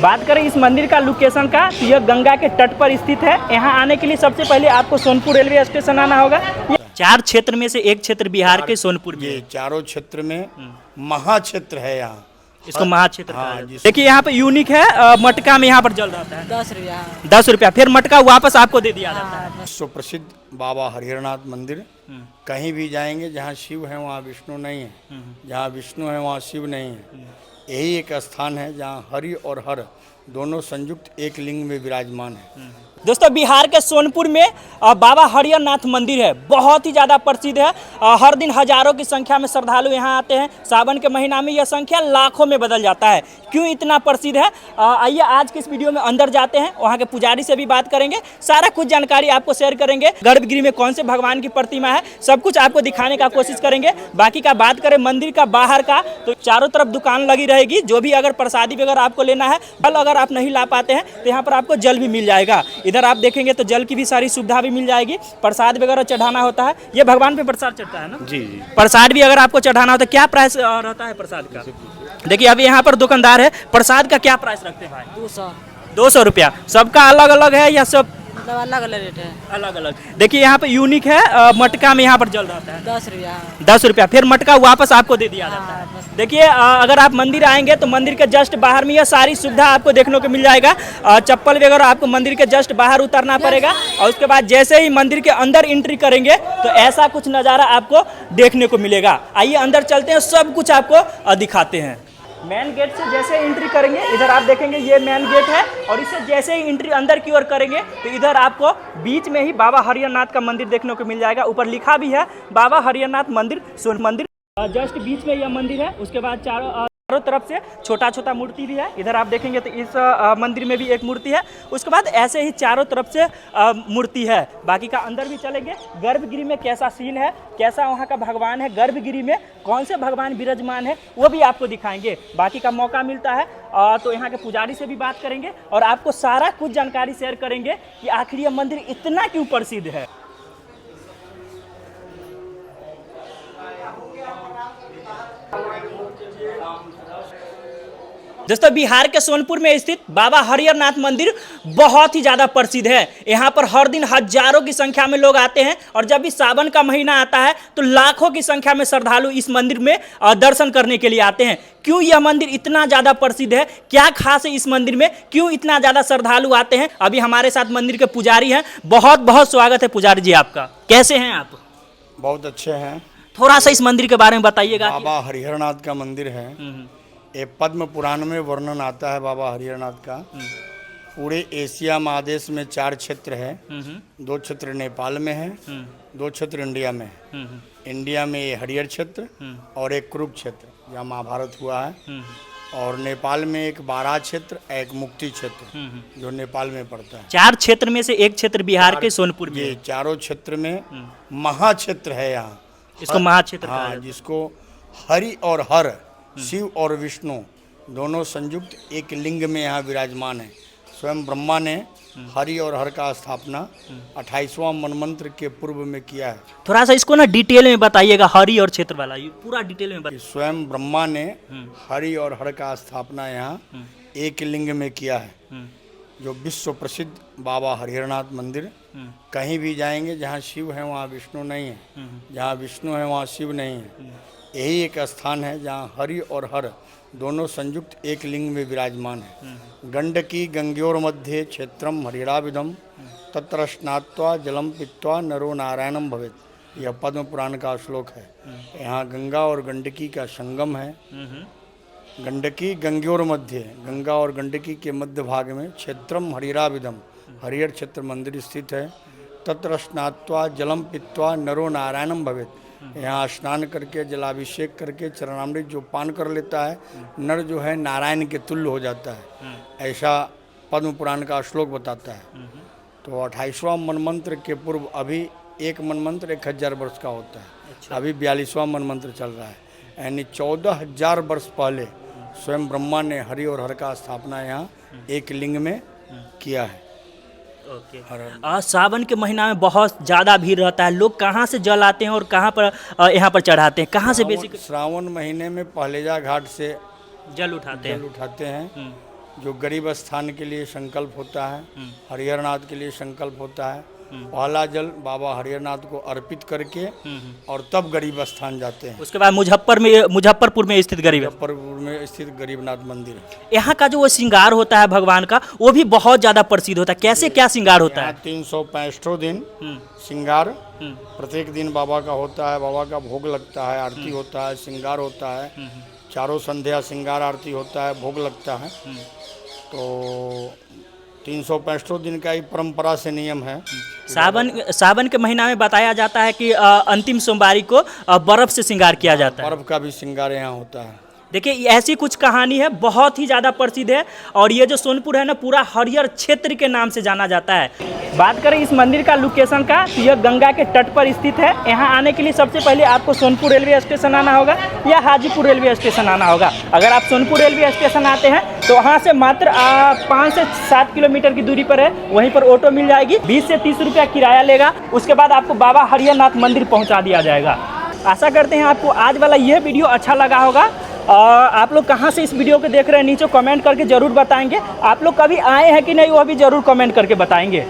बात करें इस मंदिर का लोकेशन का, तो यह गंगा के तट पर स्थित है। यहाँ आने के लिए सबसे पहले आपको सोनपुर रेलवे स्टेशन आना होगा। 4 क्षेत्र में से एक क्षेत्र बिहार के सोनपुर में। ये चारों क्षेत्र में महाक्षेत्र है यहाँ, इसको महाक्षेत्र कहा हाँ, जाता है। देखिए यहाँ पे यूनिक है, मटका में यहाँ पर जल रहता है 10 रुपया। 10 रुपया, फिर मटका वापस आपको दे दिया जाता है। विश्व प्रसिद्ध बाबा हरिहरनाथ मंदिर। कहीं भी जाएंगे जहाँ शिव है वहाँ विष्णु नहीं है, जहाँ विष्णु है वहाँ शिव नहीं है। यही एक स्थान है जहाँ हरि और हर दोनों संयुक्त एक लिंग में विराजमान है। दोस्तों बिहार के सोनपुर में बाबा हरिहरनाथ मंदिर है, बहुत ही ज़्यादा प्रसिद्ध है। हर दिन हजारों की संख्या में श्रद्धालु यहाँ आते हैं। सावन के महीना में यह संख्या लाखों में बदल जाता है। क्यों इतना प्रसिद्ध है, आइए आज के इस वीडियो में अंदर जाते हैं, वहाँ के पुजारी से भी बात करेंगे, सारा कुछ जानकारी आपको शेयर करेंगे। गर्भगृह में कौन से भगवान की प्रतिमा है, सब कुछ आपको दिखाने का कोशिश करेंगे। बाकी का बात करें मंदिर का बाहर का, तो चारों तरफ दुकान लगी रहेगी। जो भी अगर प्रसादी वगैरह आपको लेना है, फल अगर आप नहीं ला पाते हैं तो यहाँ पर आपको जल भी मिल जाएगा। इधर आप देखेंगे तो जल की भी सारी सुविधा भी मिल जाएगी। प्रसाद वगैरह चढ़ाना होता है, ये भगवान पे प्रसाद चढ़ता है ना जी जी। प्रसाद भी अगर आपको चढ़ाना होता है, क्या प्राइस रहता है प्रसाद का? देखिए अभी यहाँ पर दुकानदार है, प्रसाद का क्या प्राइस रखते हैं भाई? 200 रुपया। सबका अलग अलग है या सब मतलब अलग अलग रेट है? अलग अलग। देखिए यहाँ पे यूनिक है, मटका में यहाँ पर जल रहता है 10 रुपया। 10 रुपया, फिर मटका वापस आपको दे दिया जाता है। देखिए अगर आप मंदिर आएंगे तो मंदिर के जस्ट बाहर में यह सारी सुविधा आपको देखने को मिल जाएगा। चप्पल वगैरह आपको मंदिर के जस्ट बाहर उतारना पड़ेगा, और उसके बाद जैसे ही मंदिर के अंदर एंट्री करेंगे तो ऐसा कुछ नज़ारा आपको देखने को मिलेगा। आइए अंदर चलते हैं, सब कुछ आपको दिखाते हैं। मेन गेट से जैसे एंट्री करेंगे, इधर आप देखेंगे ये मेन गेट है, और इससे जैसे ही एंट्री अंदर की ओर करेंगे तो इधर आपको बीच में ही बाबा हरिहरनाथ का मंदिर देखने को मिल जाएगा। ऊपर लिखा भी है बाबा हरिहरनाथ मंदिर सोन मंदिर। जस्ट बीच में यह मंदिर है। उसके बाद चारों तरफ से छोटा छोटा मूर्ति भी है। इधर आप देखेंगे तो इस मंदिर में भी एक मूर्ति है। उसके बाद ऐसे ही चारों तरफ से मूर्ति है। बाकी का अंदर भी चलेंगे। गर्भगृह में कैसा सीन है, कैसा वहाँ का भगवान है, गर्भगृह में कौन से भगवान विराजमान है, वो भी आपको दिखाएंगे। बाकी का मौका मिलता है तो यहाँ के पुजारी से भी बात करेंगे और आपको सारा कुछ जानकारी शेयर करेंगे कि आखिर यह मंदिर इतना क्यों प्रसिद्ध है। दोस्तों बिहार के सोनपुर में स्थित बाबा हरिहरनाथ मंदिर बहुत ही ज़्यादा प्रसिद्ध है। यहाँ पर हर दिन हजारों की संख्या में लोग आते हैं, और जब भी सावन का महीना आता है तो लाखों की संख्या में श्रद्धालु इस मंदिर में दर्शन करने के लिए आते हैं। क्यों यह मंदिर इतना ज़्यादा प्रसिद्ध है, क्या खास है इस मंदिर में, क्यों इतना ज़्यादा श्रद्धालु आते हैं? अभी हमारे साथ मंदिर के पुजारी हैं। बहुत बहुत स्वागत है पुजारी जी आपका। कैसे हैं आप? बहुत अच्छे हैं। थोड़ा सा इस मंदिर के बारे में बताइएगा। बाबा हरिहरनाथ का मंदिर है। ये पद्म पुराण में वर्णन आता है बाबा हरिहरनाथ का। पूरे एशिया महादेश में 4 क्षेत्र है। 2 क्षेत्र नेपाल में है, 2 क्षेत्र इंडिया में है। इंडिया में ये हरिहर क्षेत्र और एक कुरुक्षेत्र जहाँ महाभारत हुआ है, और नेपाल में एक बाराह क्षेत्र, एक मुक्ति क्षेत्र जो नेपाल में पड़ता है। 4 क्षेत्र में से एक क्षेत्र बिहार के सोनपुर में। ये चारों क्षेत्र में महाक्षेत्र है यहाँ, इसको महाक्षेत्र कहा हाँ, जाता है। जिसको हरि और हर शिव और विष्णु दोनों संयुक्त एक लिंग में यहाँ विराजमान है। स्वयं ब्रह्मा ने हरि और हर का स्थापना 28वां मनमंत्र के पूर्व में किया है। थोड़ा सा इसको ना डिटेल में बताइएगा, हरि और क्षेत्र वाला ये पूरा डिटेल में बताइए। स्वयं ब्रह्मा ने हरि और हर का स्थापना यहाँ एक लिंग में किया है। जो विश्व प्रसिद्ध बाबा हरिहरनाथ मंदिर। कहीं भी जाएंगे जहाँ शिव है वहाँ विष्णु नहीं है, जहाँ विष्णु है वहाँ शिव नहीं है। यही एक स्थान है जहाँ हरि और हर दोनों संयुक्त एक लिंग में विराजमान है। गंडकी गंग्योर मध्य क्षेत्रम हरिहराविधम तत्र स्नात्वा जलम पीत्वा नरो नारायणम भवेत्। यह पद्म पुराण का श्लोक है। यहाँ गंगा और गंडकी का संगम है। गंडकी गंग्योर मध्य, गंगा और गंडकी के मध्य भाग में क्षेत्रम हरिहराविधम, हरिहर क्षेत्र मंदिर स्थित है। तत्र स्नात्वा जलम पीत्वा नरो नारायणम भवेत्। यहाँ स्नान करके जलाभिषेक करके चरणामृत जो पान कर लेता है, नर जो है नारायण के तुल्य हो जाता है, ऐसा पद्म पुराण का श्लोक बताता है। तो 28वां मनमंत्र के पूर्व अभी एक मनमंत्र 1000 वर्ष का होता है। अभी 42वां मनमंत्र चल रहा है, यानी 14,000 वर्ष पहले स्वयं ब्रह्मा ने हरि और हर का स्थापना यहाँ एक लिंग में किया है। सावन के महीना में बहुत ज़्यादा भीड़ रहता है। लोग कहाँ से जल आते हैं और कहाँ पर यहाँ पर चढ़ाते हैं, कहाँ से बेसिक? श्रावण महीने में पहलेजा घाट से जल उठाते हैं। हैं जो गरीब स्थान के लिए संकल्प होता है, हरिहरनाथ के लिए संकल्प होता है, पहला जल बाबा हरिहरनाथ को अर्पित करके और तब गरीब स्थान जाते हैं। उसके बाद मुजफ्फरपुर में स्थित गरीब, मुजफ्फरपुर में स्थित गरीबनाथ मंदिर है। यहाँ का जो वो श्रृंगार होता है भगवान का, वो भी बहुत ज्यादा प्रसिद्ध होता है। कैसे क्या श्रृंगार होता है? 365 दिन श्रृंगार प्रत्येक दिन बाबा का होता है। बाबा का भोग लगता है, आरती होता है, श्रृंगार होता है, चारों संध्या श्रृंगार आरती होता है, भोग लगता है। तो 365 दिन का ही परंपरा से नियम है। सावन के महीना में बताया जाता है कि अंतिम सोमवारी को बर्फ से श्रृंगार किया जाता है। बर्फ का भी श्रृंगार यहाँ होता है। देखिए ऐसी कुछ कहानी है, बहुत ही ज़्यादा प्रसिद्ध है। और ये जो सोनपुर है ना, पूरा हरिहर क्षेत्र के नाम से जाना जाता है। बात करें इस मंदिर का लोकेशन का, तो यह गंगा के तट पर स्थित है। यहाँ आने के लिए सबसे पहले आपको सोनपुर रेलवे स्टेशन आना होगा या हाजीपुर रेलवे स्टेशन आना होगा। अगर आप सोनपुर रेलवे स्टेशन आते हैं तो वहाँ से मात्र 5 से 7 किलोमीटर की दूरी पर है। वहीं पर ऑटो मिल जाएगी, 20 से 30 रुपया किराया लेगा। उसके बाद आपको बाबा हरिहरनाथ मंदिर पहुँचा दिया जाएगा। आशा करते हैं आपको आज वाला यह वीडियो अच्छा लगा होगा। और आप लोग कहाँ से इस वीडियो को देख रहे हैं नीचे कमेंट करके ज़रूर बताएंगे। आप लोग कभी आए हैं कि नहीं, वो भी ज़रूर कमेंट करके बताएंगे।